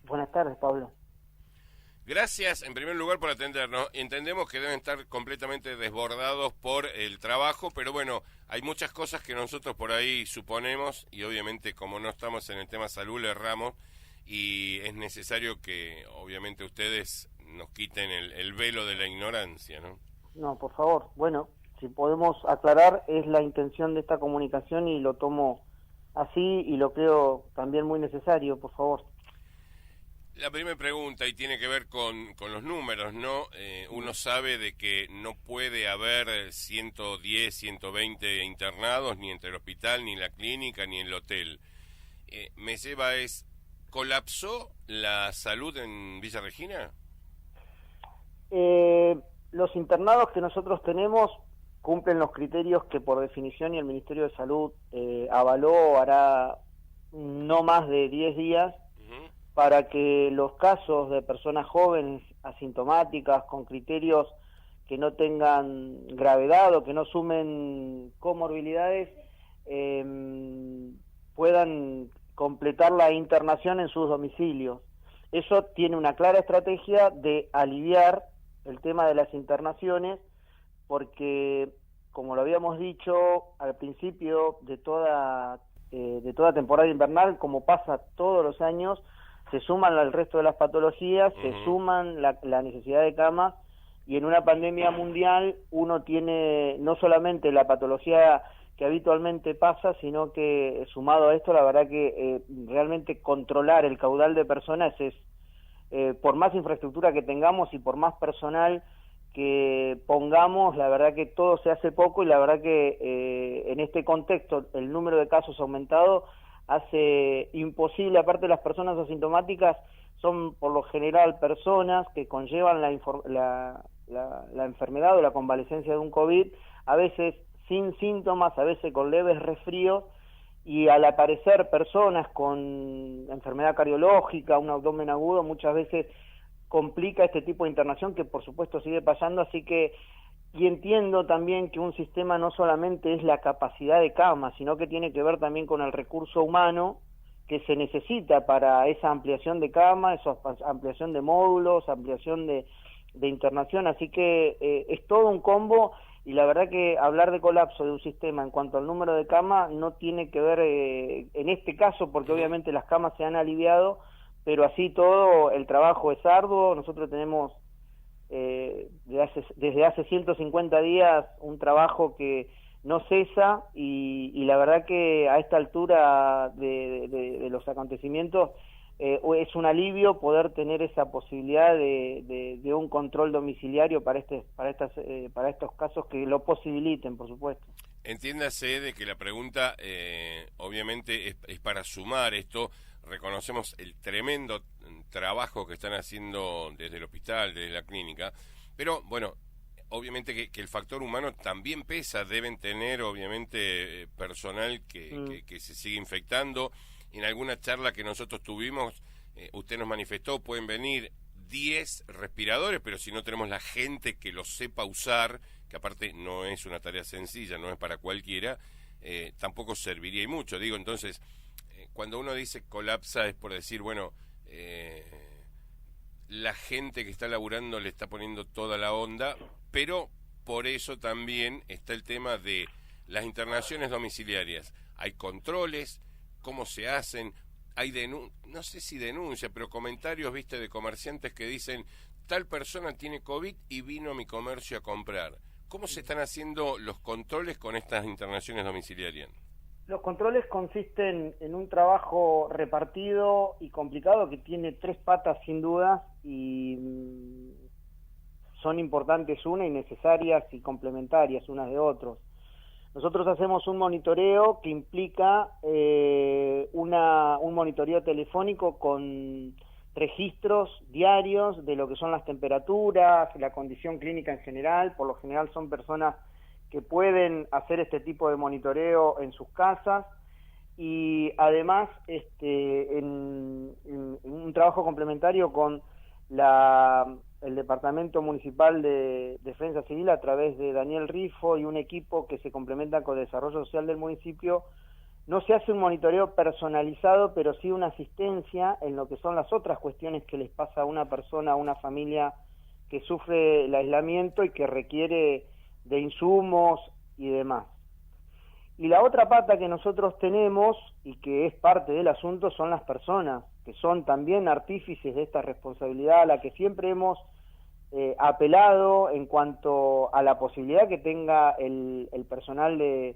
Buenas tardes, Pablo. Gracias, en primer lugar, por atendernos. Entendemos que deben estar completamente desbordados por el trabajo, pero bueno, hay muchas cosas que nosotros por ahí suponemos y obviamente como no estamos en el tema salud le erramos y es necesario que obviamente ustedes nos quiten el velo de la ignorancia, ¿no? No, por favor. Bueno, si podemos aclarar, es la intención de esta comunicación y lo tomo así y lo creo también muy necesario, por favor. La primera pregunta, y tiene que ver con los números, ¿no? Uno sabe de que no puede haber 110, 120 internados, ni entre el hospital, ni en la clínica, ni en el hotel. Me lleva es, ¿colapsó la salud en Villa Regina? Los internados que nosotros tenemos cumplen los criterios que por definición y el Ministerio de Salud avaló hará no más de 10 días Ujú. para que los casos de personas jóvenes asintomáticas con criterios que no tengan gravedad o que no sumen comorbilidades puedan completar la internación en sus domicilios. Eso tiene una clara estrategia de aliviar el tema de las internaciones porque, como lo habíamos dicho al principio de toda temporada invernal, como pasa todos los años, se suman al resto de las patologías, se Ujú. suman la necesidad de camas, y en una pandemia mundial uno tiene no solamente la patología que habitualmente pasa, sino que sumado a esto, la verdad que realmente controlar el caudal de personas es, por más infraestructura que tengamos y por más personal que pongamos, la verdad que todo se hace poco y la verdad que en este contexto el número de casos aumentado hace imposible, aparte de las personas asintomáticas, son por lo general personas que conllevan la enfermedad o la convalecencia de un COVID, a veces sin síntomas, a veces con leves resfríos, y al aparecer personas con enfermedad cardiológica, un abdomen agudo, muchas veces complica este tipo de internación que por supuesto sigue pasando, así que y entiendo también que un sistema no solamente es la capacidad de cama, sino que tiene que ver también con el recurso humano que se necesita para esa ampliación de cama, esa ampliación de módulos, ampliación de internación, así que es todo un combo y la verdad que hablar de colapso de un sistema en cuanto al número de camas no tiene que ver en este caso, porque Ujú. obviamente las camas se han aliviado, pero así todo el trabajo es arduo, nosotros tenemos desde hace 150 días un trabajo que no cesa y la verdad que a esta altura de los acontecimientos es un alivio poder tener esa posibilidad de un control domiciliario para estos casos que lo posibiliten, por supuesto. Entiéndase de que la pregunta obviamente es para sumar esto. Reconocemos el tremendo trabajo que están haciendo desde el hospital, desde la clínica, pero bueno, obviamente que el factor humano también pesa, deben tener obviamente personal Mm. que se sigue infectando. En alguna charla que nosotros tuvimos, usted nos manifestó, pueden venir 10 respiradores, pero si no tenemos la gente que los sepa usar, que aparte no es una tarea sencilla, no es para cualquiera, tampoco serviría y mucho. Digo, entonces, cuando uno dice colapsa es por decir, bueno, eh, la gente que está laburando le está poniendo toda la onda, pero por eso también está el tema de las internaciones domiciliarias. Hay controles, cómo se hacen, hay no sé si denuncia, pero comentarios, viste, de comerciantes que dicen, tal persona tiene COVID y vino a mi comercio a comprar. ¿Cómo se están haciendo los controles con estas internaciones domiciliarias? Los controles consisten en un trabajo repartido y complicado que tiene tres patas sin duda y son importantes una y necesarias y complementarias unas de otros. Nosotros hacemos un monitoreo que implica un monitoreo telefónico con registros diarios de lo que son las temperaturas, la condición clínica en general. Por lo general son personas que pueden hacer este tipo de monitoreo en sus casas y además en un trabajo complementario con el Departamento Municipal de Defensa Civil a través de Daniel Rifo y un equipo que se complementa con el Desarrollo Social del municipio, no se hace un monitoreo personalizado, pero sí una asistencia en lo que son las otras cuestiones que les pasa a una persona, a una familia que sufre el aislamiento y que requiere de insumos y demás. Y la otra pata que nosotros tenemos, y que es parte del asunto, son las personas, que son también artífices de esta responsabilidad, a la que siempre hemos apelado en cuanto a la posibilidad que tenga el personal de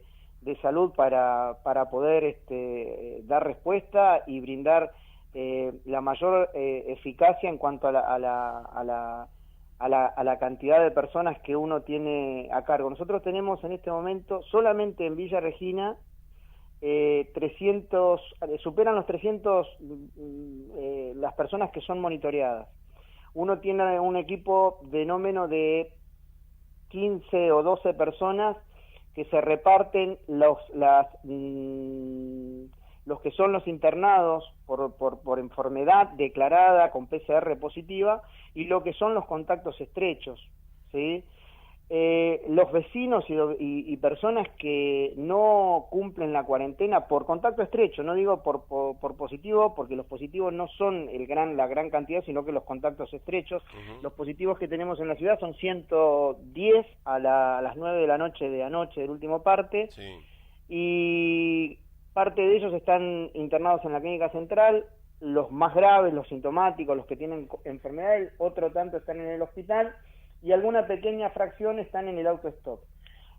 salud para poder dar respuesta y brindar la mayor eficacia en cuanto a la cantidad de personas que uno tiene a cargo. Nosotros tenemos en este momento, solamente en Villa Regina, 300, superan los 300 las personas que son monitoreadas. Uno tiene un equipo de no menos de 15 o 12 personas que se reparten los que son los internados por enfermedad declarada con PCR positiva y lo que son los contactos estrechos, ¿sí? Los vecinos y personas que no cumplen la cuarentena por contacto estrecho, no digo por positivo, porque los positivos no son la gran cantidad, sino que los contactos estrechos. Los positivos que tenemos en la ciudad son 110 a las 9 de la noche de anoche del último parte, sí. Y parte de ellos están internados en la clínica central, los más graves, los sintomáticos, los que tienen enfermedades, otro tanto están en el hospital, y alguna pequeña fracción están en el autostop.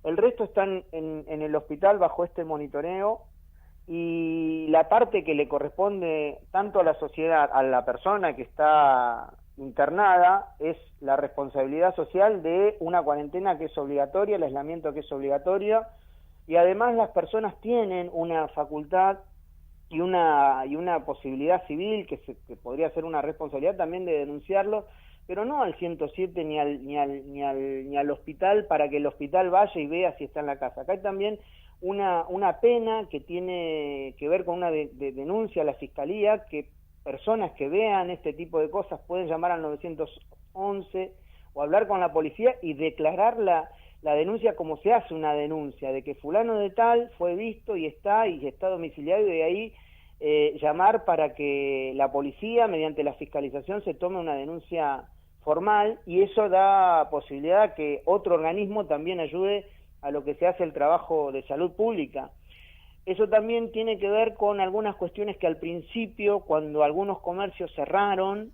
El resto están en el hospital bajo este monitoreo, y la parte que le corresponde tanto a la sociedad, a la persona que está internada, es la responsabilidad social de una cuarentena que es obligatoria, el aislamiento que es obligatorio, y además las personas tienen una facultad y una posibilidad civil que podría ser una responsabilidad también de denunciarlo, pero no al 107 ni al hospital para que el hospital vaya y vea si está en la casa. Acá hay también una pena que tiene que ver con una denuncia a la Fiscalía, que personas que vean este tipo de cosas pueden llamar al 911 o hablar con la policía y declarar la denuncia como se hace una denuncia, de que fulano de tal fue visto y está domiciliario, y de ahí llamar para que la policía, mediante la fiscalización, se tome una denuncia formal, y eso da posibilidad a que otro organismo también ayude a lo que se hace el trabajo de salud pública. Eso también tiene que ver con algunas cuestiones que al principio, cuando algunos comercios cerraron,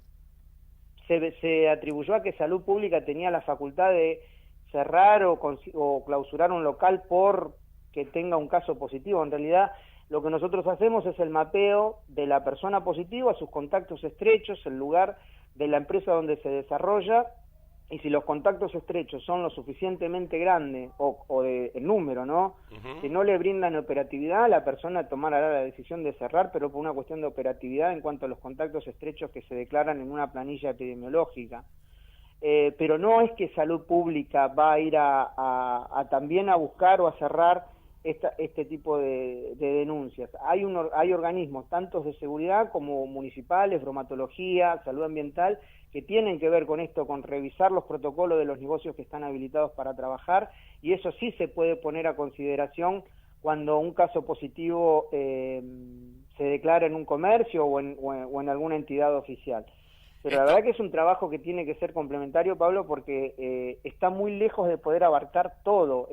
se atribuyó a que salud pública tenía la facultad de cerrar o clausurar un local por que tenga un caso positivo. En realidad, lo que nosotros hacemos es el mapeo de la persona positiva, sus contactos estrechos, el lugar de la empresa donde se desarrolla, y si los contactos estrechos son lo suficientemente grandes o de número, ¿no? Que no le brindan operatividad, la persona tomará la decisión de cerrar, pero por una cuestión de operatividad en cuanto a los contactos estrechos que se declaran en una planilla epidemiológica. Pero no es que salud pública va a ir también a buscar o a cerrar este tipo de denuncias. Hay organismos, tanto de seguridad como municipales, bromatología, salud ambiental, que tienen que ver con esto, con revisar los protocolos de los negocios que están habilitados para trabajar, y eso sí se puede poner a consideración cuando un caso positivo se declara en un comercio o en alguna entidad oficial. Pero la verdad que es un trabajo que tiene que ser complementario, Pablo, porque está muy lejos de poder abarcar todo.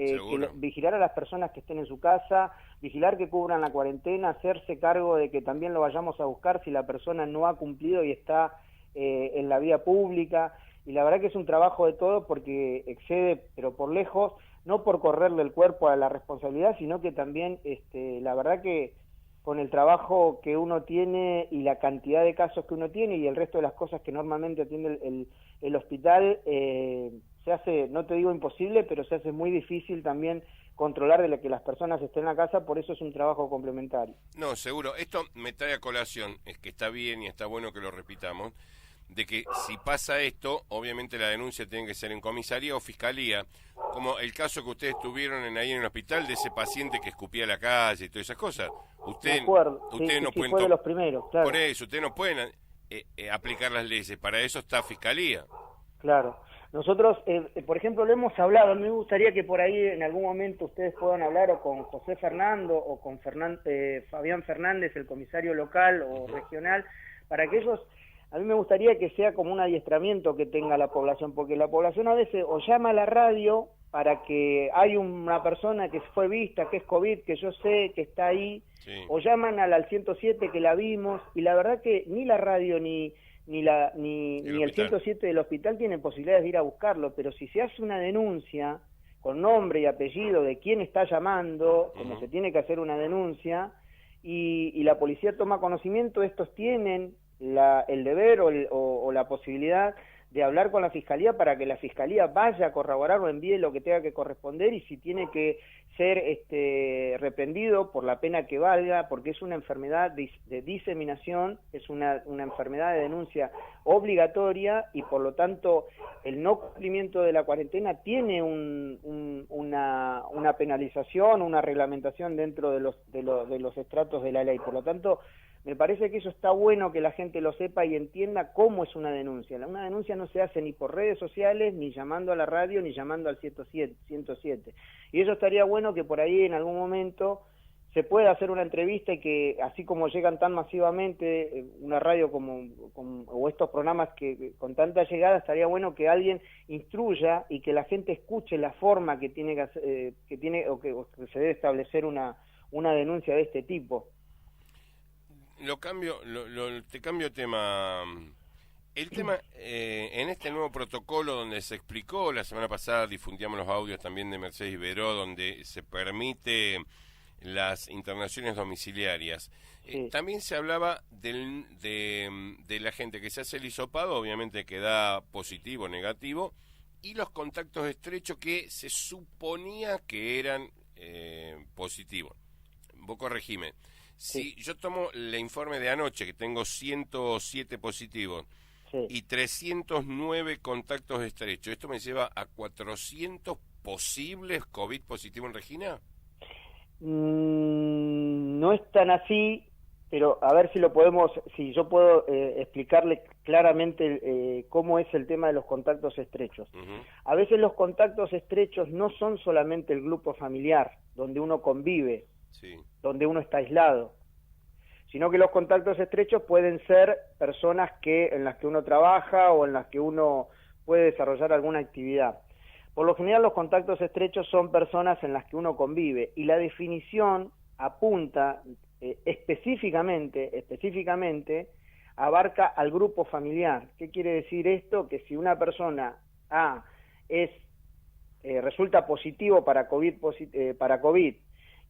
Vigilar a las personas que estén en su casa, vigilar que cubran la cuarentena, hacerse cargo de que también lo vayamos a buscar si la persona no ha cumplido y está en la vía pública. Y la verdad que es un trabajo de todo, porque excede, pero por lejos, no por correrle el cuerpo a la responsabilidad, sino que también, la verdad que con el trabajo que uno tiene y la cantidad de casos que uno tiene y el resto de las cosas que normalmente atiende el hospital, se hace, no te digo imposible, pero se hace muy difícil también controlar de que las personas estén en la casa, por eso es un trabajo complementario. No, seguro. Esto me trae a colación, es que está bien y está bueno que lo repitamos, de que si pasa esto, obviamente la denuncia tiene que ser en comisaría o fiscalía, como el caso que ustedes tuvieron ahí en el hospital de ese paciente que escupía a la calle y todas esas cosas. Ustedes no pueden, fue de los primeros, claro. Por eso, ustedes no pueden aplicar las leyes, para eso está fiscalía. Claro. Nosotros, por ejemplo, lo hemos hablado, a mí me gustaría que por ahí en algún momento ustedes puedan hablar o con José Fernando o con Fabián Fernández, el comisario local o regional, para que ellos, a mí me gustaría que sea como un adiestramiento que tenga la población, porque la población a veces o llama a la radio para que hay una persona que fue vista, que es COVID, que yo sé que está ahí, sí, o llaman al 107 que la vimos, y la verdad que ni la radio ni el 107 del hospital tienen posibilidades de ir a buscarlo, pero si se hace una denuncia con nombre y apellido de quién está llamando, como se tiene que hacer una denuncia, y la policía toma conocimiento, estos tienen el deber o la posibilidad de hablar con la Fiscalía para que la Fiscalía vaya a corroborar o envíe lo que tenga que corresponder, y si tiene que ser reprendido por la pena que valga, porque es una enfermedad de diseminación, es una enfermedad de denuncia obligatoria, y por lo tanto el no cumplimiento de la cuarentena tiene una penalización, una reglamentación dentro de los estratos de la ley. Por lo tanto, me parece que eso está bueno que la gente lo sepa y entienda cómo es una denuncia. Una denuncia no se hace ni por redes sociales, ni llamando a la radio, ni llamando al 107. Y eso estaría bueno que por ahí en algún momento se pueda hacer una entrevista, y que así como llegan tan masivamente una radio o estos programas que con tanta llegada, estaría bueno que alguien instruya y que la gente escuche la forma que tiene que hacer, que se debe establecer una denuncia de este tipo. Te cambio tema. El tema, en este nuevo protocolo donde se explicó, la semana pasada difundíamos los audios también de Mercedes Iberó, donde se permite las internaciones domiciliarias. Sí. También se hablaba de la gente que se hace el hisopado, obviamente que da positivo o negativo, y los contactos estrechos que se suponía que eran positivos. Vos corregime. Si yo tomo el informe de anoche, que tengo 107 positivos, sí, y 309 contactos estrechos, ¿esto me lleva a 400 posibles COVID positivos en Regina? No es tan así, pero a ver si yo puedo explicarle claramente cómo es el tema de los contactos estrechos. A veces los contactos estrechos no son solamente el grupo familiar, donde uno convive, sí, donde uno está aislado, sino que los contactos estrechos pueden ser personas en las que uno trabaja o en las que uno puede desarrollar alguna actividad. Por lo general los contactos estrechos son personas en las que uno convive, y la definición apunta específicamente abarca al grupo familiar. ¿Qué quiere decir esto? Que si una persona resulta positivo para COVID,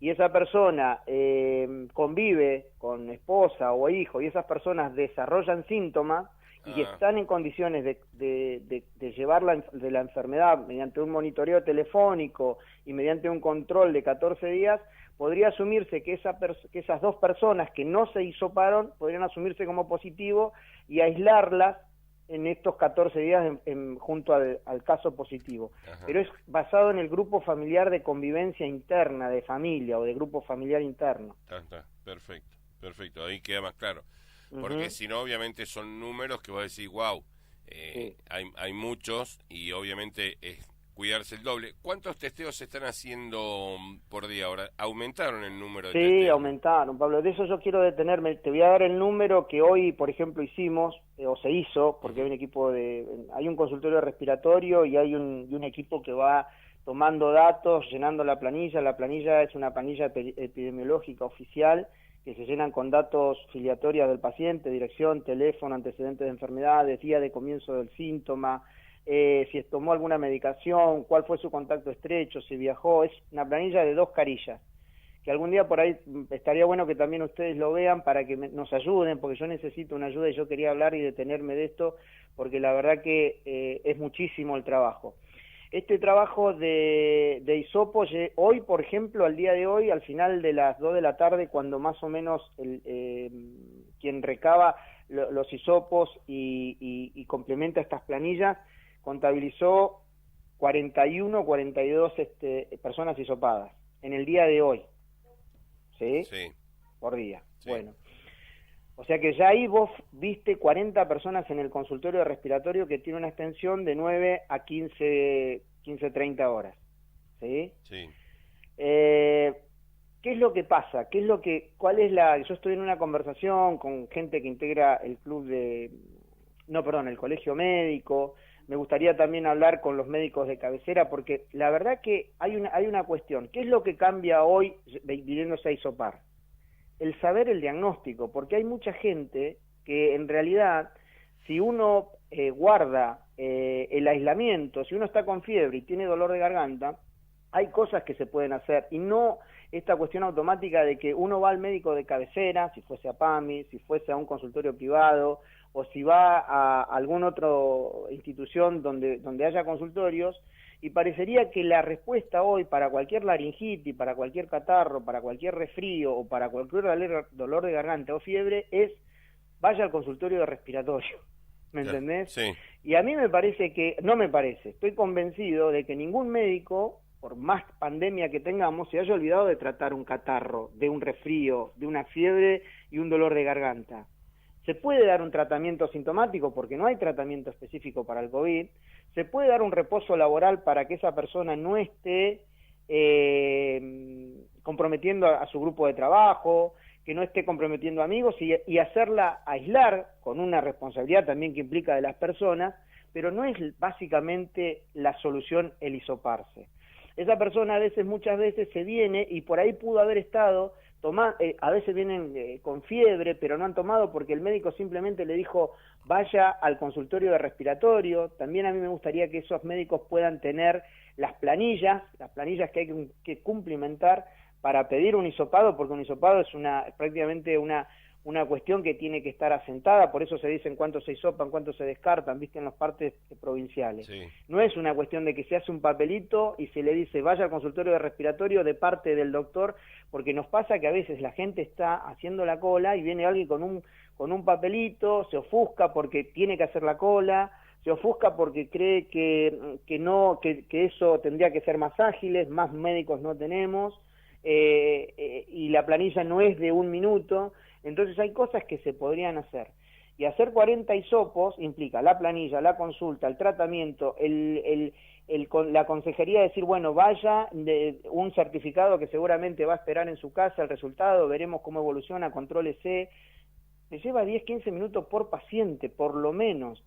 y esa persona convive con esposa o hijo, y esas personas desarrollan síntomas y están en condiciones de llevar la enfermedad mediante un monitoreo telefónico y mediante un control de 14 días, podría asumirse que esas dos personas que no se hisoparon podrían asumirse como positivo y aislarlas en estos 14 días junto al caso positivo. Ajá. Pero es basado en el grupo familiar de convivencia interna, de familia o de grupo familiar interno. Está. Perfecto, ahí queda más claro. Porque si no, obviamente son números que vos decís, wow, sí, hay muchos, y obviamente es cuidarse el doble. ¿Cuántos testeos se están haciendo por día ahora? ¿Aumentaron el número de testeos? Sí, aumentaron, Pablo. De eso yo quiero detenerme. Te voy a dar el número que hoy, por ejemplo, hicimos, o se hizo, porque hay un consultorio respiratorio y hay un equipo que va tomando datos, llenando la planilla. La planilla es una planilla epidemiológica oficial, que se llenan con datos filiatorios del paciente, dirección, teléfono, antecedentes de enfermedades, día de comienzo del síntoma, si tomó alguna medicación, cuál fue su contacto estrecho, si viajó. Es una planilla de 2 carillas, que algún día por ahí estaría bueno que también ustedes lo vean para que nos ayuden, porque yo necesito una ayuda y yo quería hablar y detenerme de esto, porque la verdad que es muchísimo el trabajo. Este trabajo de hisopo, hoy, por ejemplo, al día de hoy, al final de las 2 de la tarde, cuando más o menos quien recaba los hisopos y complementa estas planillas, contabilizó 42 personas hisopadas en el día de hoy. ¿Sí? Sí. Por día. Sí. Bueno. O sea que ya ahí vos viste 40 personas en el consultorio de respiratorio que tiene una extensión de 9 a 15, 30 horas. ¿Sí? Sí. ¿Qué es lo que pasa? Yo estoy en una conversación con gente que integra el el colegio médico. Me gustaría también hablar con los médicos de cabecera, porque la verdad que hay una cuestión. ¿Qué es lo que cambia hoy viniéndose a hisopar? El saber el diagnóstico, porque hay mucha gente que en realidad, si uno guarda el aislamiento, si uno está con fiebre y tiene dolor de garganta, hay cosas que se pueden hacer, y no esta cuestión automática de que uno va al médico de cabecera, si fuese a PAMI, si fuese a un consultorio privado, o si va a alguna otra institución donde haya consultorios, y parecería que la respuesta hoy para cualquier laringitis, para cualquier catarro, para cualquier resfrío o para cualquier dolor de garganta o fiebre es vaya al consultorio de respiratorio. ¿Me entendés? Sí. Y a mí me parece que, no me parece, estoy convencido de que ningún médico, por más pandemia que tengamos, se haya olvidado de tratar un catarro, de un resfrío, de una fiebre y un dolor de garganta. Se puede dar un tratamiento sintomático porque no hay tratamiento específico para el COVID, se puede dar un reposo laboral para que esa persona no esté comprometiendo a su grupo de trabajo, que no esté comprometiendo amigos y hacerla aislar con una responsabilidad también que implica de las personas, pero no es básicamente la solución el hisoparse. Esa persona muchas veces se viene y por ahí pudo haber estado a veces vienen con fiebre, pero no han tomado porque el médico simplemente le dijo vaya al consultorio de respiratorio. También a mí me gustaría que esos médicos puedan tener las planillas que hay que cumplimentar para pedir un hisopado, porque un hisopado es prácticamente una cuestión que tiene que estar asentada, por eso se dicen cuánto se hisopan, cuánto se descartan, viste, en las partes provinciales. Sí. No es una cuestión de que se hace un papelito y se le dice vaya al consultorio de respiratorio de parte del doctor, porque nos pasa que a veces la gente está haciendo la cola y viene alguien con un papelito, se ofusca porque tiene que hacer la cola, se ofusca porque cree que eso tendría que ser más ágiles, más médicos no tenemos, y la planilla no es de 1 minuto. Entonces hay cosas que se podrían hacer. Y hacer 40 hisopos implica la planilla, la consulta, el tratamiento, la consejería, decir, bueno, vaya, un certificado que seguramente va a esperar en su casa el resultado, veremos cómo evoluciona, contrólese. Se lleva 10, 15 minutos por paciente, por lo menos.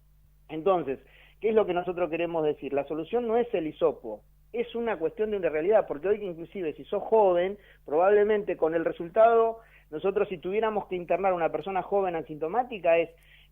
Entonces, ¿qué es lo que nosotros queremos decir? La solución no es el hisopo, es una cuestión de realidad, porque hoy inclusive si sos joven, probablemente con el resultado, nosotros si tuviéramos que internar a una persona joven asintomática es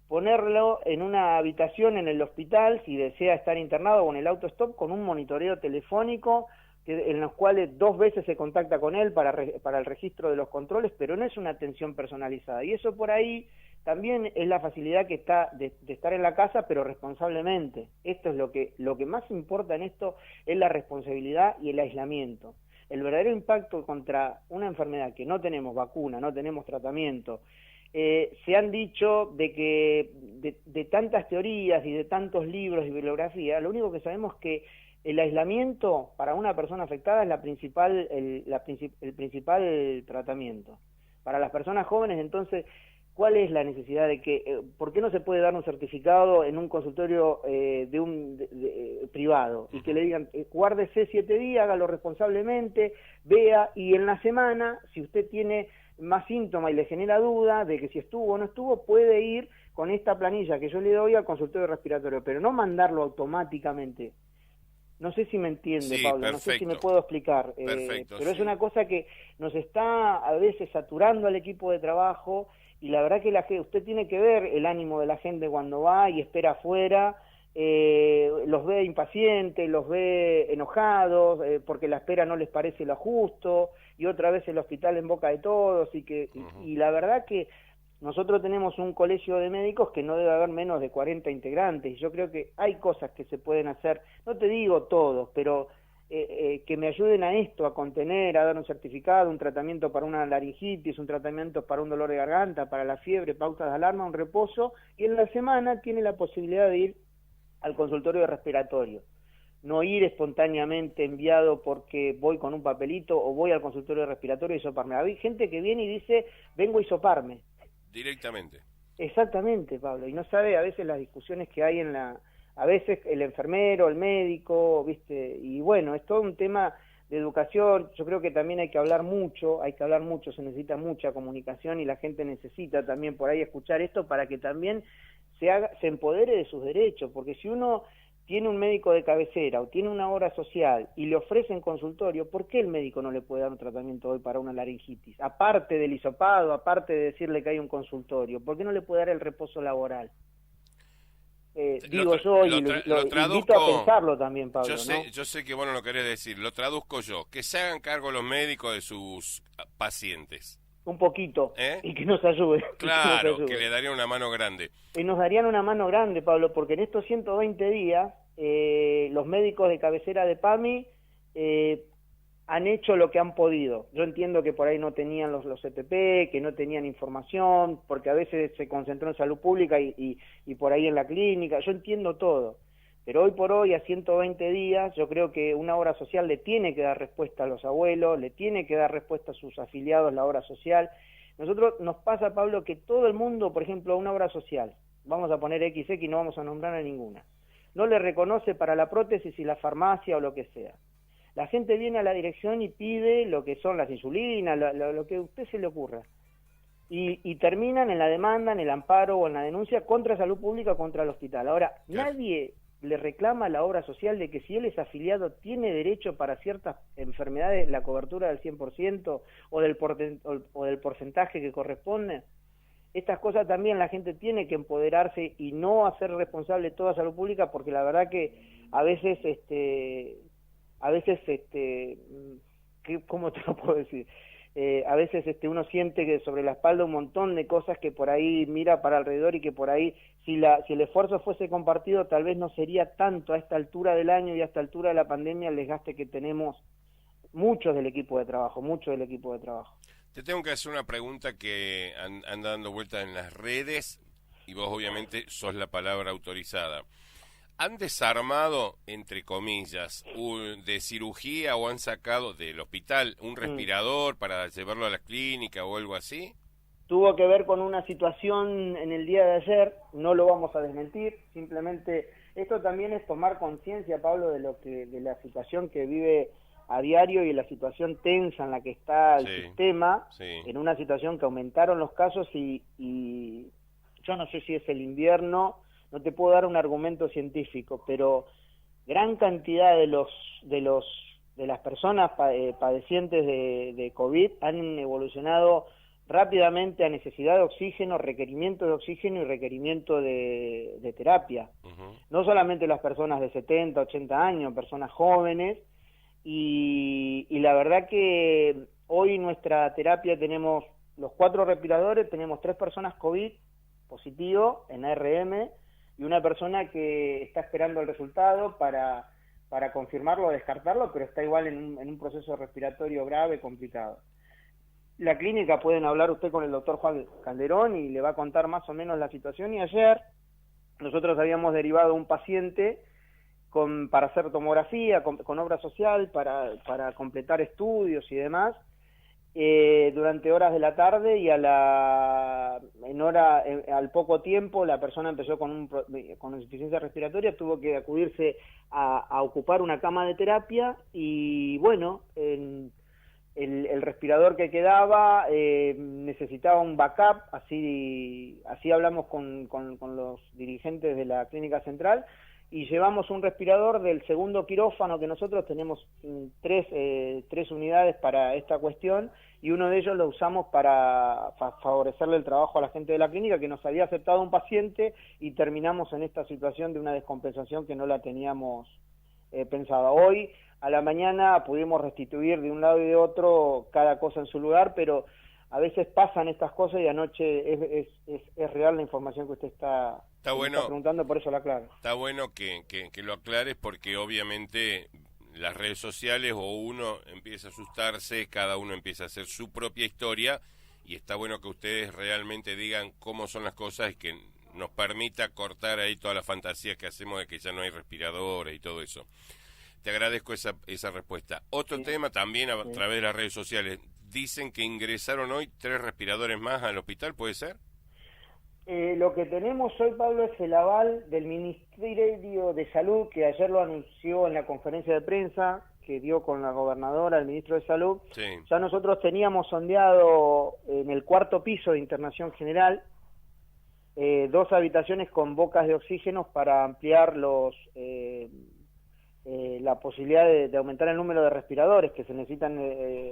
ponerlo en una habitación en el hospital, si desea estar internado, o en el autostop, con un monitoreo telefónico, en los cuales 2 veces se contacta con él para el registro de los controles, pero no es una atención personalizada. Y eso por ahí también es la facilidad que está de estar en la casa, pero responsablemente. Esto es lo que más importa en esto, es la responsabilidad y el aislamiento. El verdadero impacto contra una enfermedad que no tenemos vacuna, no tenemos tratamiento. Se han dicho de tantas teorías y de tantos libros y bibliografía, lo único que sabemos es que el aislamiento para una persona afectada es el principal tratamiento. Para las personas jóvenes, entonces, ¿cuál es la necesidad por qué no se puede dar un certificado en un consultorio privado? Y que le digan, guárdese 7 días, hágalo responsablemente, vea, y en la semana, si usted tiene más síntomas y le genera duda de que si estuvo o no estuvo, puede ir con esta planilla que yo le doy al consultorio respiratorio, pero no mandarlo automáticamente. No sé si me entiende, Sí, Pablo, perfecto. no sé si me puedo explicar, Perfecto, pero sí. es una cosa que nos está a veces saturando al equipo de trabajo, y la verdad que usted tiene que ver el ánimo de la gente cuando va y espera afuera, los ve impacientes, los ve enojados, porque la espera no les parece lo justo, y otra vez el hospital en boca de todos, y la verdad que nosotros tenemos un colegio de médicos que no debe haber menos de 40 integrantes, y yo creo que hay cosas que se pueden hacer, no te digo todos, pero que me ayuden a esto, a contener, a dar un certificado, un tratamiento para una laringitis, un tratamiento para un dolor de garganta, para la fiebre, pautas de alarma, un reposo, y en la semana tiene la posibilidad de ir al consultorio de respiratorio. No ir espontáneamente enviado porque voy con un papelito o voy al consultorio de respiratorio y hisoparme. Hay gente que viene y dice, vengo a hisoparme. directamente. Exactamente, Pablo, y no sabe a veces las discusiones que hay a veces el enfermero, el médico, ¿viste? Y bueno, es todo un tema de educación. Yo creo que también hay que hablar mucho, se necesita mucha comunicación y la gente necesita también por ahí escuchar esto para que también se empodere de sus derechos, porque si uno tiene un médico de cabecera o tiene una obra social y le ofrecen consultorio, ¿por qué el médico no le puede dar un tratamiento hoy para una laringitis? Aparte del hisopado, aparte de decirle que hay un consultorio, ¿por qué no le puede dar el reposo laboral? Digo yo, y lo invito a pensarlo también, Pablo. Yo sé que vos no lo querés decir, lo traduzco yo, que se hagan cargo los médicos de sus pacientes. Un poquito, y que nos ayude. Claro, que le daría una mano grande. Y nos darían una mano grande, Pablo, porque en estos 120 días los médicos de cabecera de PAMI han hecho lo que han podido. Yo entiendo que por ahí no tenían los EPP, que no tenían información, porque a veces se concentró en salud pública y por ahí en la clínica. Yo entiendo todo. Pero hoy por hoy, a 120 días, yo creo que una obra social le tiene que dar respuesta a los abuelos, le tiene que dar respuesta a sus afiliados la obra social. Nosotros nos pasa, Pablo, que todo el mundo, por ejemplo, a una obra social, vamos a poner XX y no vamos a nombrar a ninguna, no le reconoce para la prótesis y la farmacia o lo que sea. La gente viene a la dirección y pide lo que son las insulinas, lo que a usted se le ocurra. Y terminan en la demanda, en el amparo o en la denuncia contra salud pública o contra el hospital. Ahora, nadie le reclama a la obra social de que si él es afiliado tiene derecho para ciertas enfermedades la cobertura del 100% o del porcentaje que corresponde. Estas cosas también la gente tiene que empoderarse y no hacer responsable toda salud pública, porque la verdad que a veces ¿cómo te lo puedo decir? A veces uno siente que sobre la espalda un montón de cosas que por ahí mira para alrededor y que por ahí, si el esfuerzo fuese compartido, tal vez no sería tanto a esta altura del año y a esta altura de la pandemia el desgaste que tenemos muchos del equipo de trabajo. Te tengo que hacer una pregunta que anda dando vueltas en las redes y vos obviamente sos la palabra autorizada. ¿Han desarmado, entre comillas, de cirugía o han sacado del hospital un respirador para llevarlo a la clínica o algo así? Tuvo que ver con una situación en el día de ayer, no lo vamos a desmentir, simplemente esto también es tomar conciencia, Pablo, de la situación que vive a diario y la situación tensa en la que está el sistema, en una situación que aumentaron los casos y yo no sé si es el invierno. No te puedo dar un argumento científico, pero gran cantidad de las personas padecientes de COVID han evolucionado rápidamente a necesidad de oxígeno, requerimiento de oxígeno y requerimiento de terapia. No solamente las personas de 70, 80 años, personas jóvenes, y la verdad que hoy nuestra terapia tenemos los 4 respiradores, tenemos 3 personas COVID positivo en ARM, y una persona que está esperando el resultado para confirmarlo o descartarlo, pero está igual en un proceso respiratorio grave, complicado. La clínica, pueden hablar usted con el doctor Juan Calderón y le va a contar más o menos la situación, y ayer nosotros habíamos derivado un paciente para hacer tomografía, con obra social, para completar estudios y demás, durante horas de la tarde, y al poco tiempo la persona empezó con insuficiencia respiratoria, tuvo que acudirse a ocupar una cama de terapia, y bueno, el respirador que quedaba necesitaba un backup, así hablamos con los dirigentes de la clínica central, y llevamos un respirador del segundo quirófano, que nosotros tenemos 3 unidades para esta cuestión, y uno de ellos lo usamos para favorecerle el trabajo a la gente de la clínica, que nos había aceptado un paciente, y terminamos en esta situación de una descompensación que no la teníamos pensada. Hoy, a la mañana, pudimos restituir de un lado y de otro cada cosa en su lugar, pero a veces pasan estas cosas, y anoche es real la información que usted está preguntando, por eso la aclaro. Está bueno que lo aclares, porque obviamente las redes sociales, o uno empieza a asustarse, cada uno empieza a hacer su propia historia, y está bueno que ustedes realmente digan cómo son las cosas y que nos permita cortar ahí toda la fantasía que hacemos de que ya no hay respiradores y todo eso. Te agradezco esa respuesta. Otro tema también a través de las redes sociales. Dicen que ingresaron hoy 3 respiradores más al hospital, ¿puede ser? Lo que tenemos hoy, Pablo, es el aval del Ministerio de Salud, que ayer lo anunció en la conferencia de prensa que dio con la gobernadora, el ministro de Salud. Sí. Ya nosotros teníamos sondeado en el cuarto piso de internación general 2 habitaciones con bocas de oxígeno para ampliar la posibilidad de aumentar el número de respiradores, que se necesitan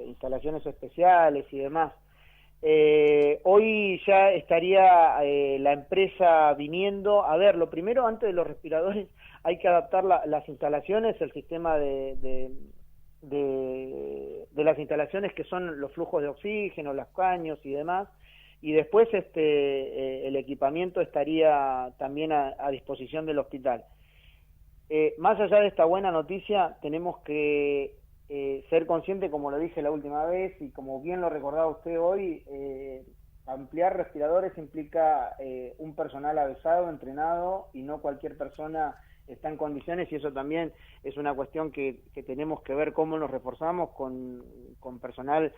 instalaciones especiales y demás. Hoy ya estaría la empresa viniendo a ver, lo primero, antes de los respiradores, hay que adaptar las instalaciones, el sistema de las instalaciones que son los flujos de oxígeno, los caños y demás, y después el equipamiento estaría también a disposición del hospital. Más allá de esta buena noticia, tenemos que ser conscientes, como lo dije la última vez y como bien lo recordaba usted hoy, ampliar respiradores implica un personal avisado, entrenado, y no cualquier persona está en condiciones, y eso también es una cuestión que tenemos que ver cómo nos reforzamos con personal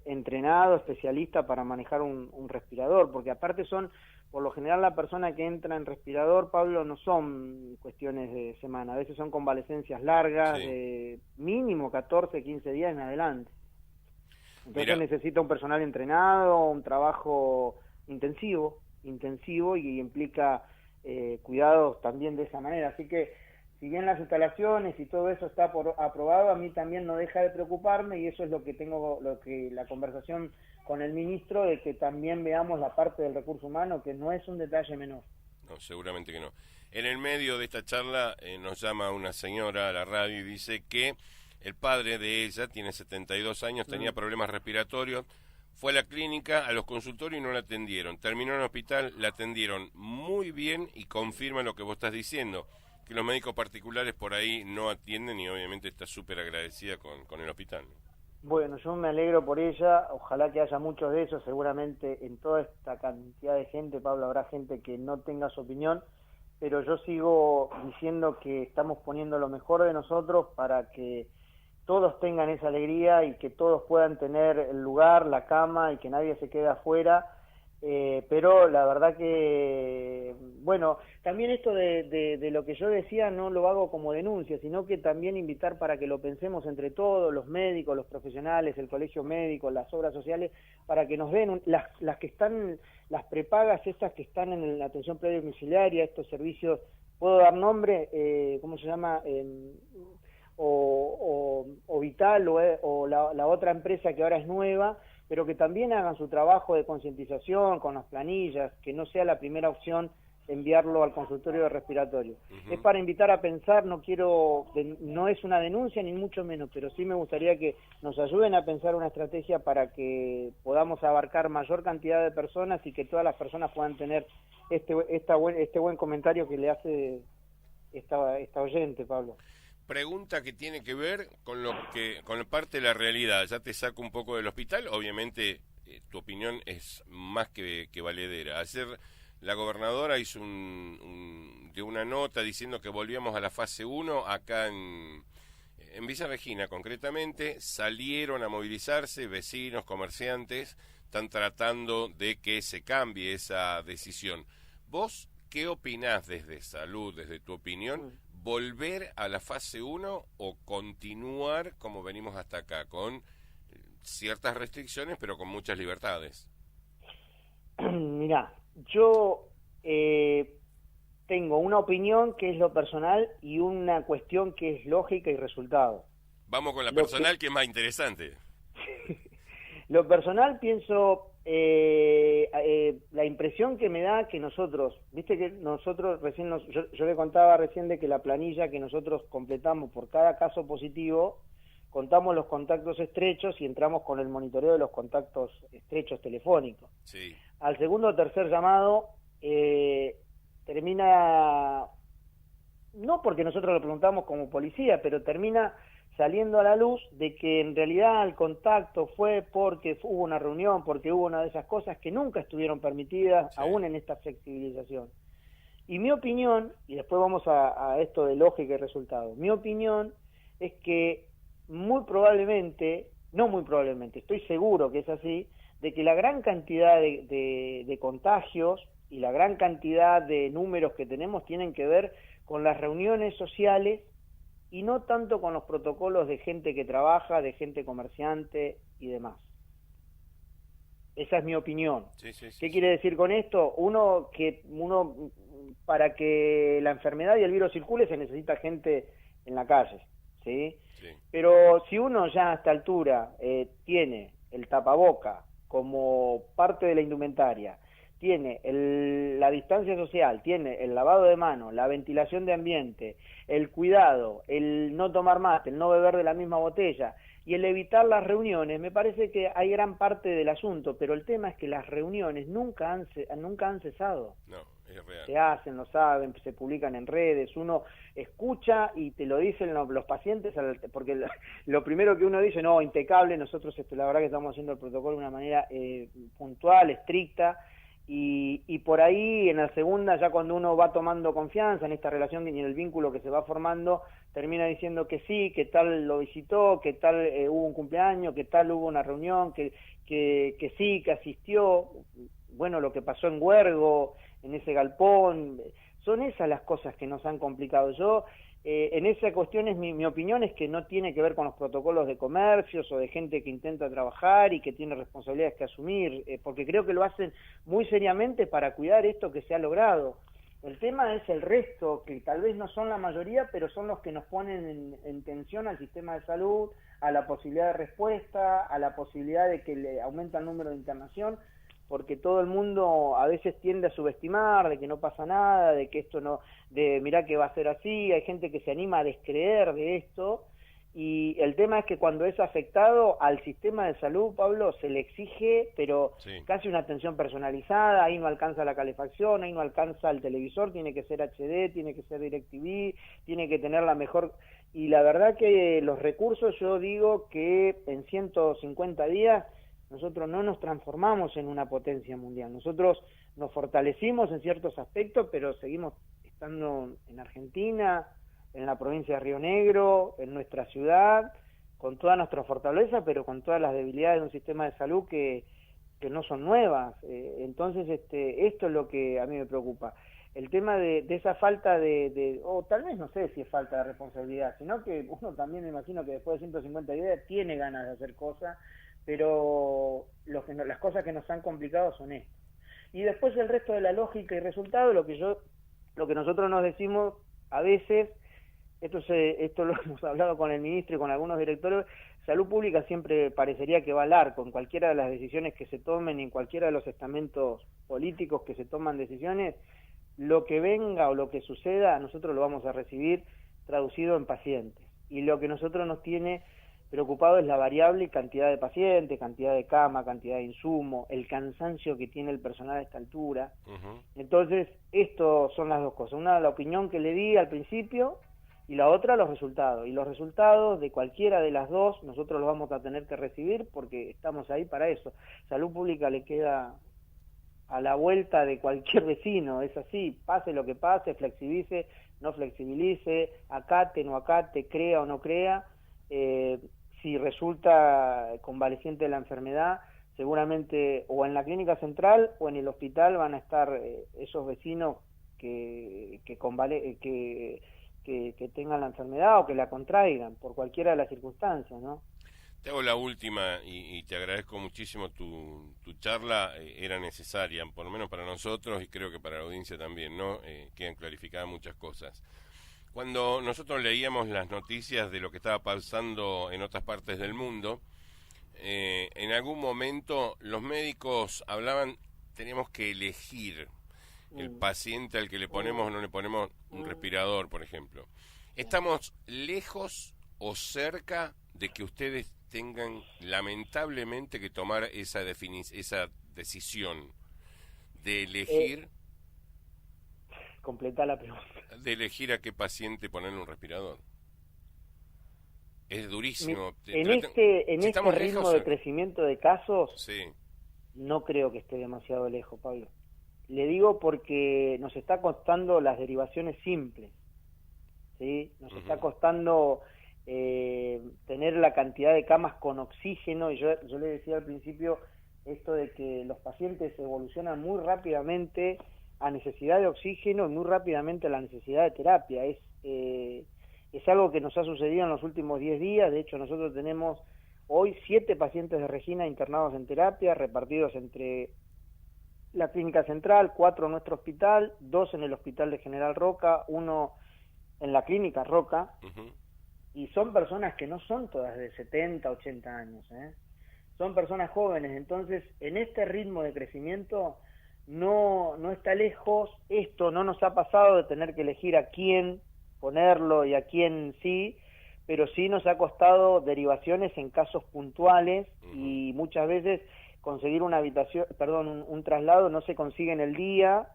entrenado, especialista para manejar un respirador, porque aparte por lo general la persona que entra en respirador, Pablo, no son cuestiones de semana, a veces son convalecencias largas, Sí. de mínimo 14, 15 días en adelante. Entonces necesita un personal entrenado, un trabajo intensivo y implica cuidados también de esa manera. Así que, si bien las instalaciones y todo eso está aprobado, a mí también no deja de preocuparme, y eso es lo que la conversación con el ministro, de que también veamos la parte del recurso humano, que no es un detalle menor. No, seguramente que no. En el medio de esta charla nos llama una señora a la radio y dice que el padre de ella tiene 72 años, tenía problemas respiratorios, fue a la clínica, a los consultorios y no la atendieron. Terminó en el hospital, la atendieron muy bien y confirma lo que vos estás diciendo, que los médicos particulares por ahí no atienden, y obviamente está súper agradecida con el hospital. Bueno, yo me alegro por ella, ojalá que haya muchos de esos, seguramente en toda esta cantidad de gente, Pablo, habrá gente que no tenga su opinión, pero yo sigo diciendo que estamos poniendo lo mejor de nosotros para que todos tengan esa alegría y que todos puedan tener el lugar, la cama, y que nadie se quede afuera. Pero la verdad que, bueno, también esto de lo que yo decía no lo hago como denuncia, sino que también invitar para que lo pensemos entre todos, los médicos, los profesionales, el colegio médico, las obras sociales, para que nos den las que están, las prepagas estas que están en la atención predomiciliaria, estos servicios, puedo dar nombre, ¿cómo se llama? O Vital o la otra empresa que ahora es nueva, pero que también hagan su trabajo de concientización con las planillas, que no sea la primera opción enviarlo al consultorio de respiratorio. Es para invitar a pensar, no es una denuncia ni mucho menos, pero sí me gustaría que nos ayuden a pensar una estrategia para que podamos abarcar mayor cantidad de personas y que todas las personas puedan tener este buen comentario que le hace esta oyente, Pablo. Pregunta que tiene que ver con con parte de la realidad. Ya te saco un poco del hospital. Obviamente tu opinión es más que valedera. Ayer la gobernadora hizo dio una nota diciendo que volvíamos a la fase 1 acá en Villa Regina concretamente. Salieron a movilizarse vecinos, comerciantes, están tratando de que se cambie esa decisión. ¿Vos qué opinás desde salud, desde tu opinión? ¿Volver a la fase 1 o continuar como venimos hasta acá, con ciertas restricciones pero con muchas libertades? Mirá, yo tengo una opinión que es lo personal y una cuestión que es lógica y resultado. Vamos con la personal, que es más interesante. Lo personal, pienso, la impresión que me da que nosotros, viste que nosotros yo le contaba recién de que la planilla que nosotros completamos por cada caso positivo, contamos los contactos estrechos y entramos con el monitoreo de los contactos estrechos telefónicos. Sí. Al segundo o tercer llamado termina, no porque nosotros lo preguntamos como policía, pero termina saliendo a la luz de que en realidad el contacto fue porque hubo una reunión, porque hubo una de esas cosas que nunca estuvieron permitidas, sí, aún en esta flexibilización. Y mi opinión, y después vamos a esto de lógica y resultado, mi opinión es que muy probablemente, no muy probablemente, estoy seguro que es así, de que la gran cantidad de contagios y la gran cantidad de números que tenemos tienen que ver con las reuniones sociales y no tanto con los protocolos de gente que trabaja, de gente comerciante y demás. Esa es mi opinión. Sí, sí, sí, ¿Qué sí. quiere decir con esto? Uno, para que la enfermedad y el virus circule se necesita gente en la calle, ¿sí? Sí. Pero si uno ya a esta altura tiene el tapaboca como parte de la indumentaria, tiene la distancia social, tiene el lavado de manos, la ventilación de ambiente, el cuidado, el no tomar mate, el no beber de la misma botella y el evitar las reuniones, me parece que hay gran parte del asunto, pero el tema es que las reuniones nunca han cesado. No, es real. Se hacen, lo saben, se publican en redes, uno escucha y te lo dicen los pacientes, porque lo primero que uno dice, no, impecable, nosotros la verdad que estamos haciendo el protocolo de una manera puntual, estricta, y por ahí en la segunda, ya cuando uno va tomando confianza en esta relación y en el vínculo que se va formando, termina diciendo que sí, que tal lo visitó, que tal hubo un cumpleaños, que tal hubo una reunión, que sí, que asistió, bueno, lo que pasó en Huergo, en ese galpón, son esas las cosas que nos han complicado. Yo, en esa cuestión, mi opinión es que no tiene que ver con los protocolos de comercios o de gente que intenta trabajar y que tiene responsabilidades que asumir, porque creo que lo hacen muy seriamente para cuidar esto que se ha logrado. El tema es el resto, que tal vez no son la mayoría, pero son los que nos ponen en tensión al sistema de salud, a la posibilidad de respuesta, a la posibilidad de que le aumenta el número de internación, porque todo el mundo a veces tiende a subestimar, de que no pasa nada, de que esto no, de mirá que va a ser así, hay gente que se anima a descreer de esto, y el tema es que cuando es afectado al sistema de salud, Pablo, se le exige, pero Sí. casi una atención personalizada, ahí no alcanza la calefacción, ahí no alcanza el televisor, tiene que ser HD, tiene que ser DirecTV, tiene que tener la mejor, y la verdad que los recursos, yo digo que en 150 días, nosotros no nos transformamos en una potencia mundial, nosotros nos fortalecimos en ciertos aspectos, pero seguimos estando en Argentina, en la provincia de Río Negro, en nuestra ciudad, con toda nuestra fortaleza, pero con todas las debilidades de un sistema de salud que no son nuevas. Entonces, esto es lo que a mí me preocupa. El tema de esa falta o tal vez no sé si es falta de responsabilidad, sino que uno también me imagino que después de 150 días tiene ganas de hacer cosas, pero las cosas que nos han complicado son estas. Y después el resto de la lógica y resultado, lo que nosotros nos decimos a veces, esto lo hemos hablado con el ministro y con algunos directores, salud pública siempre parecería que va al arco en cualquiera de las decisiones que se tomen, en cualquiera de los estamentos políticos que se toman decisiones, lo que venga o lo que suceda, nosotros lo vamos a recibir traducido en pacientes. Y lo que nosotros nos tiene preocupado es la variable cantidad de pacientes, cantidad de cama, cantidad de insumo, el cansancio que tiene el personal a esta altura. Entonces, esto son las dos cosas. Una, la opinión que le di al principio, y la otra, los resultados. Y los resultados de cualquiera de las dos, nosotros los vamos a tener que recibir porque estamos ahí para eso. Salud pública le queda a la vuelta de cualquier vecino, es así, pase lo que pase, flexibilice, no flexibilice, acate, no acate, crea o no crea, si resulta convaleciente de la enfermedad, seguramente o en la clínica central o en el hospital van a estar esos vecinos que tengan la enfermedad o que la contraigan, por cualquiera de las circunstancias, ¿no? Te hago la última y te agradezco muchísimo tu charla, era necesaria, por lo menos para nosotros y creo que para la audiencia también, ¿no? Quedan clarificadas muchas cosas. Cuando nosotros leíamos las noticias de lo que estaba pasando en otras partes del mundo, en algún momento los médicos hablaban, teníamos que elegir el paciente al que le ponemos o no le ponemos un respirador, por ejemplo. ¿Estamos lejos o cerca de que ustedes tengan lamentablemente que tomar esa decisión de elegir? Completá la pregunta. De elegir a qué paciente ponerle un respirador. Es durísimo. En este ritmo lejos, de crecimiento de casos, sí, no creo que esté demasiado lejos, Pablo. Le digo porque nos está costando las derivaciones simples, ¿sí? Nos está costando tener la cantidad de camas con oxígeno, y yo le decía al principio esto de que los pacientes evolucionan muy rápidamente a necesidad de oxígeno y muy rápidamente a la necesidad de terapia. Es algo que nos ha sucedido en los últimos 10 días. De hecho, nosotros tenemos hoy 7 pacientes de Regina internados en terapia, repartidos entre la clínica central, 4 en nuestro hospital, 2 en el hospital de General Roca, 1 en la clínica Roca. Y son personas que no son todas de 70, 80 años, son personas jóvenes. Entonces, en este ritmo de crecimiento no está lejos. Esto no nos ha pasado de tener que elegir a quién ponerlo y a quién sí, pero sí nos ha costado derivaciones en casos puntuales, y muchas veces conseguir una habitación, un traslado no se consigue en el día,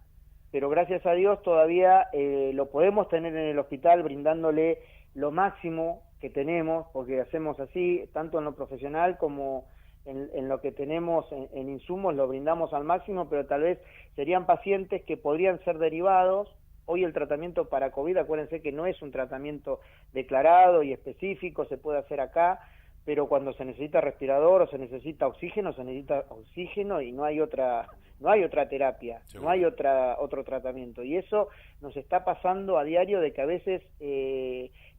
pero gracias a Dios todavía lo podemos tener en el hospital, brindándole lo máximo que tenemos, porque hacemos así, tanto en lo profesional como en lo que tenemos en insumos, lo brindamos al máximo, pero tal vez serían pacientes que podrían ser derivados. Hoy el tratamiento para COVID, acuérdense que no es un tratamiento declarado y específico, se puede hacer acá, pero cuando se necesita respirador o se necesita oxígeno y no hay otra terapia, no hay otro tratamiento. Y eso nos está pasando a diario, de que a veces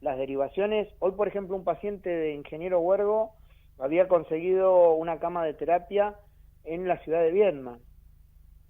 las derivaciones, hoy por ejemplo un paciente de Ingeniero Huergo había conseguido una cama de terapia en la ciudad de Viedma.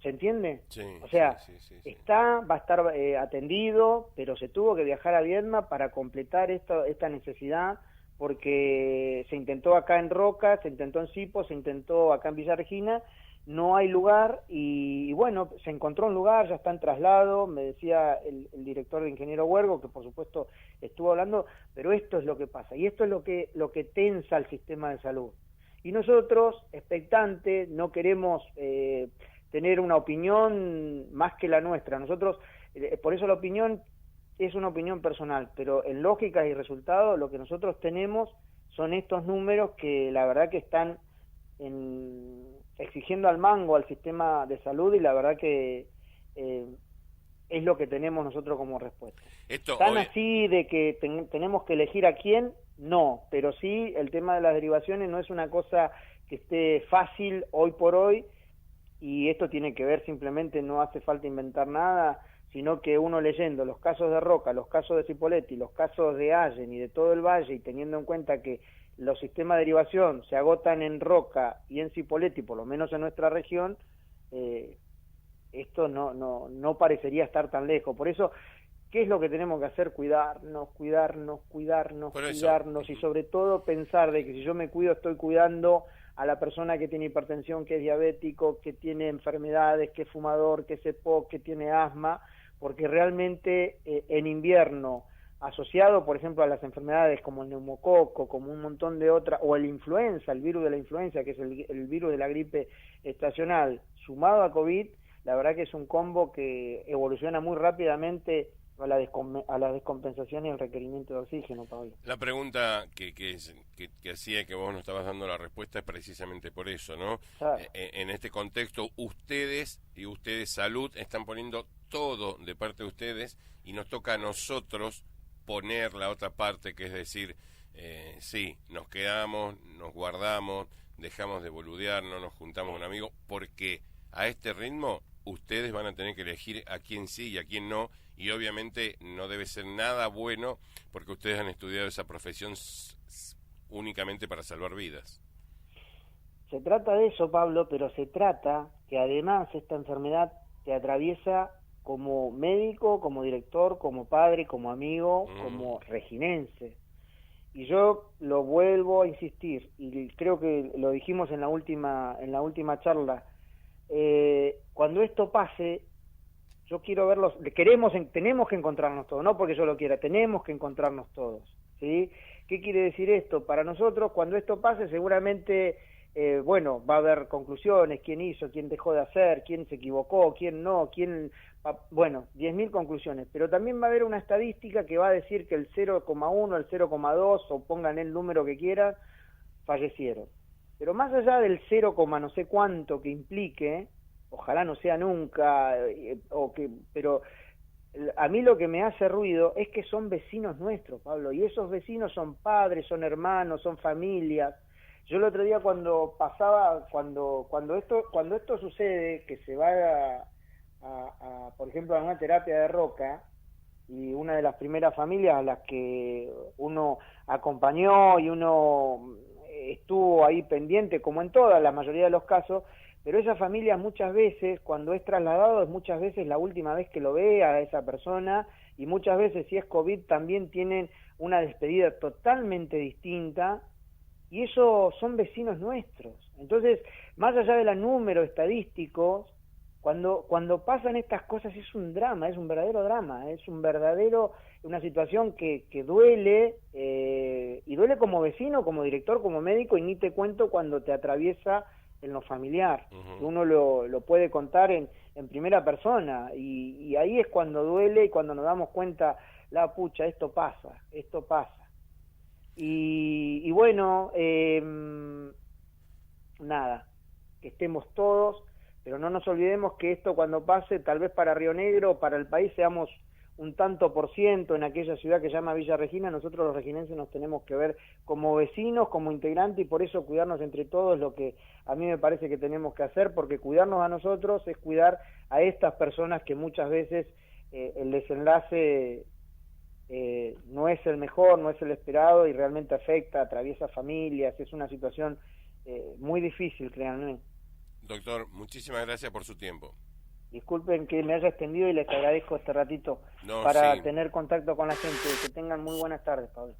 ¿Se entiende? Sí, o sea, sí. va a estar atendido, pero se tuvo que viajar a Viedma para completar esta necesidad, porque se intentó acá en Roca, se intentó en Sipo, se intentó acá en Villa Regina, no hay lugar, y bueno, se encontró un lugar, ya está en traslado. Me decía el director de Ingeniero Huergo, que por supuesto estuvo hablando, pero esto es lo que pasa, y esto es lo que tensa el sistema de salud. Y nosotros, expectantes, no queremos tener una opinión más que la nuestra. Nosotros, por eso la opinión es una opinión personal, pero en lógica y resultado lo que nosotros tenemos son estos números que la verdad que están exigiendo al mango al sistema de salud, y la verdad que es lo que tenemos nosotros como respuesta. ¿Tan así de que tenemos que elegir a quién? No, pero sí el tema de las derivaciones no es una cosa que esté fácil hoy por hoy, y esto tiene que ver simplemente, no hace falta inventar nada, sino que uno leyendo los casos de Roca, los casos de Cipolletti, los casos de Allen y de todo el Valle, y teniendo en cuenta que los sistemas de derivación se agotan en Roca y en Cipolletti, por lo menos en nuestra región, esto no parecería estar tan lejos. Por eso, ¿qué es lo que tenemos que hacer? Cuidarnos, y sobre todo pensar de que si yo me cuido, estoy cuidando a la persona que tiene hipertensión, que es diabético, que tiene enfermedades, que es fumador, que es EPOC, que tiene asma, porque realmente en invierno, asociado por ejemplo a las enfermedades como el neumococo, como un montón de otras, o el influenza, el virus de la influenza, que es el virus de la gripe estacional, sumado a COVID, la verdad que es un combo que evoluciona muy rápidamente a la descompensación y el requerimiento de oxígeno, Pablo. La pregunta que hacía, que vos no estabas dando la respuesta, es precisamente por eso, ¿no? Claro. En este contexto, ustedes salud, están poniendo todo de parte de ustedes, y nos toca a nosotros poner la otra parte, que es decir, sí, nos quedamos, nos guardamos, dejamos de boludearnos, nos juntamos con amigos, porque a este ritmo ustedes van a tener que elegir a quién sí y a quién no, y obviamente no debe ser nada bueno, porque ustedes han estudiado esa profesión únicamente para salvar vidas. Se trata de eso, Pablo, pero se trata que además esta enfermedad te atraviesa como médico, como director, como padre, como amigo, como reginense. Y yo lo vuelvo a insistir, y creo que lo dijimos en la última charla, cuando esto pase, yo quiero verlos, tenemos que encontrarnos todos, no porque yo lo quiera, tenemos que encontrarnos todos, ¿sí? ¿Qué quiere decir esto? Para nosotros, cuando esto pase, seguramente, va a haber conclusiones, quién hizo, quién dejó de hacer, quién se equivocó, quién no, 10.000 conclusiones, pero también va a haber una estadística que va a decir que el 0,1, el 0,2, o pongan el número que quieran, fallecieron. Pero más allá del 0, no sé cuánto que implique, ojalá no sea nunca, pero a mí lo que me hace ruido es que son vecinos nuestros, Pablo, y esos vecinos son padres, son hermanos, son familias. Yo el otro día cuando esto sucede, que se va por ejemplo, a una terapia de roca, y una de las primeras familias a las que uno acompañó y uno estuvo ahí pendiente, como en toda la mayoría de los casos, pero esa familia muchas veces, cuando es trasladado, es muchas veces la última vez que lo ve a esa persona, y muchas veces, si es COVID, también tienen una despedida totalmente distinta, y eso son vecinos nuestros. Entonces, más allá de los números estadísticos, cuando pasan estas cosas es un drama, es un verdadero drama, es una situación que duele, y duele como vecino, como director, como médico, y ni te cuento cuando te atraviesa en lo familiar. Uno lo puede contar en primera persona, y ahí es cuando duele y cuando nos damos cuenta, la pucha, esto pasa. Y bueno, nada, que estemos todos, pero no nos olvidemos que esto cuando pase, tal vez para Río Negro, para el país, seamos un tanto por ciento en aquella ciudad que se llama Villa Regina. Nosotros los reginenses nos tenemos que ver como vecinos, como integrantes, y por eso cuidarnos entre todos es lo que a mí me parece que tenemos que hacer, porque cuidarnos a nosotros es cuidar a estas personas que muchas veces el desenlace no es el mejor, no es el esperado, y realmente afecta, atraviesa familias, es una situación muy difícil, créanme. Doctor, muchísimas gracias por su tiempo. Disculpen que me haya extendido y les agradezco este ratito No, para sí. tener contacto con la gente. Que tengan muy buenas tardes, Pablo.